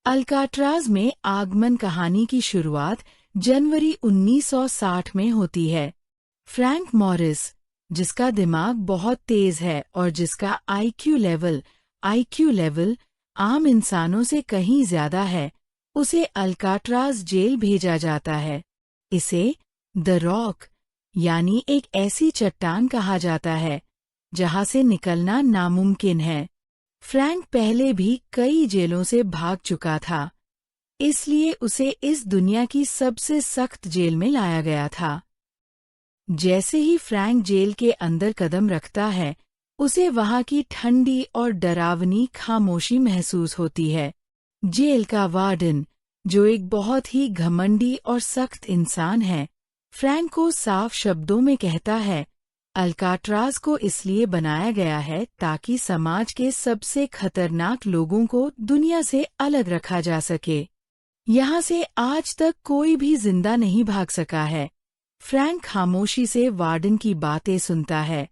Alcatraz में आगमन कहानी की शुरुआत जनवरी 1960 में होती है। फ्रैंक मॉरिस, जिसका दिमाग बहुत तेज है और जिसका आईक्यू लेवल आम इंसानों से कहीं ज्यादा है, उसे अल्काट्राज जेल भेजा जाता है। इसे द रॉक यानी एक ऐसी चट्टान कहा जाता है जहां से निकलना नामुमकिन है। फ्रैंक पहले भी कई जेलों से भाग चुका था, इसलिए उसे इस दुनिया की सबसे सख्त जेल में लाया गया था। जैसे ही फ्रैंक जेल के अंदर कदम रखता है, उसे वहां की ठंडी और डरावनी खामोशी महसूस होती है। जेल का वार्डन, जो एक बहुत ही घमंडी और सख्त इंसान है, फ्रैंक को साफ शब्दों में कहता है, अल्काट्राज को इसलिए बनाया गया है ताकि समाज के सबसे खतरनाक लोगों को दुनिया से अलग रखा जा सके। यहाँ से आज तक कोई भी जिंदा नहीं भाग सका है। फ्रैंक खामोशी से वार्डन की बातें सुनता है,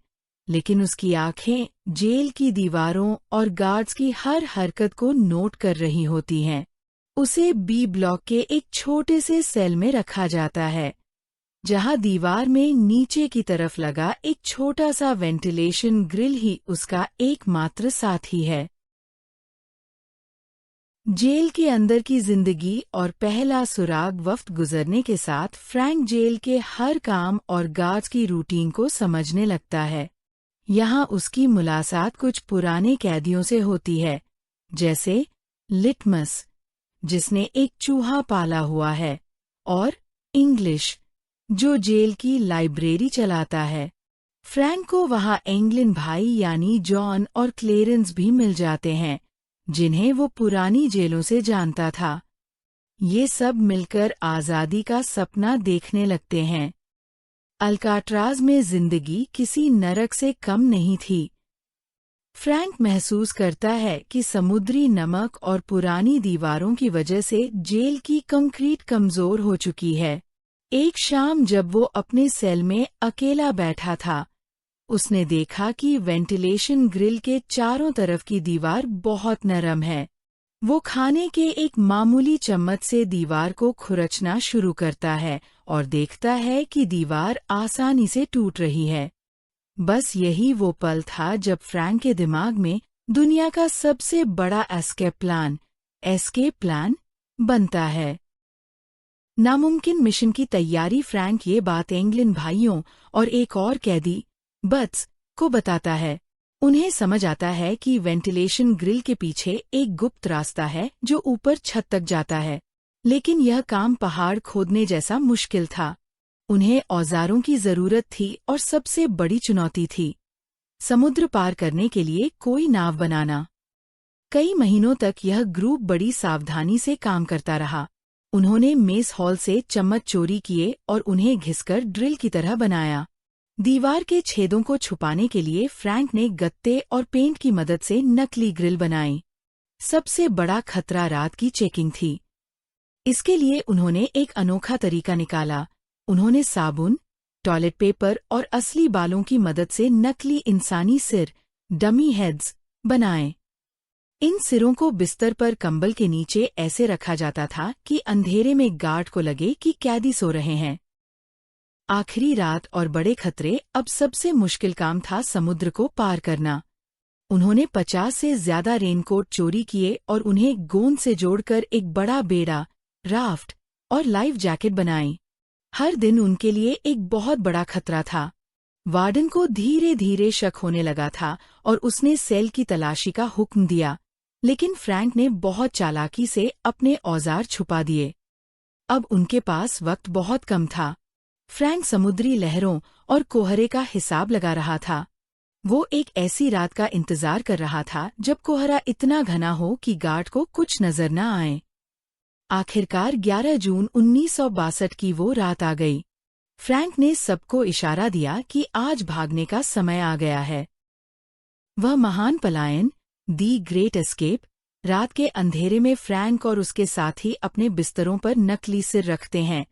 लेकिन उसकी आंखें जेल की दीवारों और गार्ड्स की हर हरकत को नोट कर रही होती हैं। उसे बी ब्लॉक के एक छोटे से सेल में रखा जाता है, जहां दीवार में नीचे की तरफ लगा एक छोटा सा वेंटिलेशन ग्रिल ही उसका एकमात्र साथी है। जेल के अंदर की जिंदगी और पहला सुराग वक्त गुजरने के साथ फ्रैंक जेल के हर काम और गार्ड्स की रूटीन को समझने लगता है। यहाँ उसकी मुलाकात कुछ पुराने कैदियों से होती है, जैसे लिटमस, जिसने एक चूहा पाला हुआ है, और इंग्लिश, जो जेल की लाइब्रेरी चलाता है। फ्रैंक को वहाँ एंगलिन भाई यानी जॉन और क्लेरेंस भी मिल जाते हैं, जिन्हें वो पुरानी जेलों से जानता था। ये सब मिलकर आज़ादी का सपना देखने लगते हैं। अल्काट्राज में जिंदगी किसी नरक से कम नहीं थी। फ्रैंक महसूस करता है कि समुद्री नमक और पुरानी दीवारों की वजह से जेल की कंक्रीट कमजोर हो चुकी है। एक शाम जब वो अपने सेल में अकेला बैठा था, उसने देखा कि वेंटिलेशन ग्रिल के चारों तरफ की दीवार बहुत नरम है। वो खाने के एक मामूली चम्मच से दीवार को खुरचना शुरू करता है और देखता है कि दीवार आसानी से टूट रही है। बस यही वो पल था जब फ्रैंक के दिमाग में दुनिया का सबसे बड़ा एस्केप प्लान बनता है। नामुमकिन मिशन की तैयारी फ्रैंक ये बात एंगलिन भाइयों और एक और कैदी बट्स को बताता है। उन्हें समझ आता है कि वेंटिलेशन ग्रिल के पीछे एक गुप्त रास्ता है जो ऊपर छत तक जाता है, लेकिन यह काम पहाड़ खोदने जैसा मुश्किल था। उन्हें औजारों की जरूरत थी और सबसे बड़ी चुनौती थी समुद्र पार करने के लिए कोई नाव बनाना। कई महीनों तक यह ग्रुप बड़ी सावधानी से काम करता रहा। उन्होंने मेस हॉल से चम्मच चोरी किए और उन्हें घिसकर ड्रिल की तरह बनाया। दीवार के छेदों को छुपाने के लिए फ्रैंक ने गत्ते और पेंट की मदद से नकली ग्रिल बनाई। सबसे बड़ा खतरा रात की चेकिंग थी। इसके लिए उन्होंने एक अनोखा तरीका निकाला। उन्होंने साबुन, टॉयलेट पेपर और असली बालों की मदद से नकली इंसानी सिर, डमी हेड्स, बनाए। इन सिरों को बिस्तर पर कंबल के नीचे ऐसे रखा जाता था कि अंधेरे में गार्ड को लगे कि कैदी सो रहे हैं। आखिरी रात और बड़े खतरे, अब सबसे मुश्किल काम था समुद्र को पार करना। उन्होंने 50 से ज्यादा रेनकोट चोरी किए और उन्हें गोंद से जोड़कर एक बड़ा बेड़ा, राफ्ट और लाइफ जैकेट बनाई। हर दिन उनके लिए एक बहुत बड़ा खतरा था। वार्डन को धीरे धीरे शक होने लगा था और उसने सेल की तलाशी का हुक्म दिया, लेकिन फ्रैंक ने बहुत चालाकी से अपने औजार छुपा दिए। अब उनके पास वक्त बहुत कम था। फ्रैंक समुद्री लहरों और कोहरे का हिसाब लगा रहा था। वो एक ऐसी रात का इंतजार कर रहा था जब कोहरा इतना घना हो कि गार्ड को कुछ नजर न आए। आखिरकार 11 जून 1962 की वो रात आ गई। फ्रैंक ने सबको इशारा दिया कि आज भागने का समय आ गया है। वह महान पलायन, दी ग्रेट एस्केप। रात के अंधेरे में फ्रैंक और उसके साथी अपने बिस्तरों पर नकली सिर रखते हैं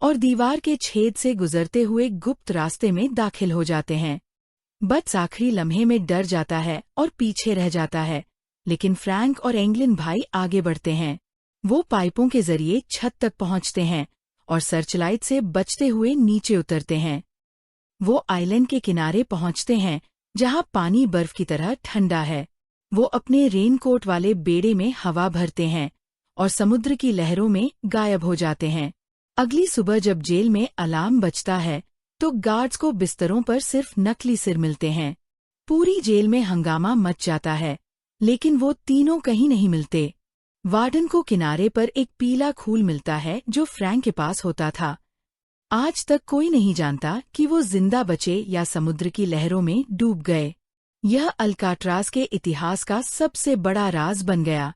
और दीवार के छेद से गुजरते हुए गुप्त रास्ते में दाखिल हो जाते हैं। बट्स आखिरी लम्हे में डर जाता है और पीछे रह जाता है, लेकिन फ्रैंक और एंगलिन भाई आगे बढ़ते हैं। वो पाइपों के जरिए छत तक पहुंचते हैं और सर्चलाइट से बचते हुए नीचे उतरते हैं। वो आइलैंड के किनारे पहुंचते हैं जहां पानी बर्फ की तरह ठंडा है। वो अपने रेनकोट वाले बेड़े में हवा भरते हैं और समुद्र की लहरों में गायब हो जाते हैं। अगली सुबह जब जेल में अलार्म बजता है तो गार्ड्स को बिस्तरों पर सिर्फ नकली सिर मिलते हैं। पूरी जेल में हंगामा मच जाता है, लेकिन वो तीनों कहीं नहीं मिलते। वार्डन को किनारे पर एक पीला खूल मिलता है जो फ्रैंक के पास होता था। आज तक कोई नहीं जानता कि वो जिंदा बचे या समुद्र की लहरों में डूब गए। यह अल्काट्राज के इतिहास का सबसे बड़ा राज बन गया।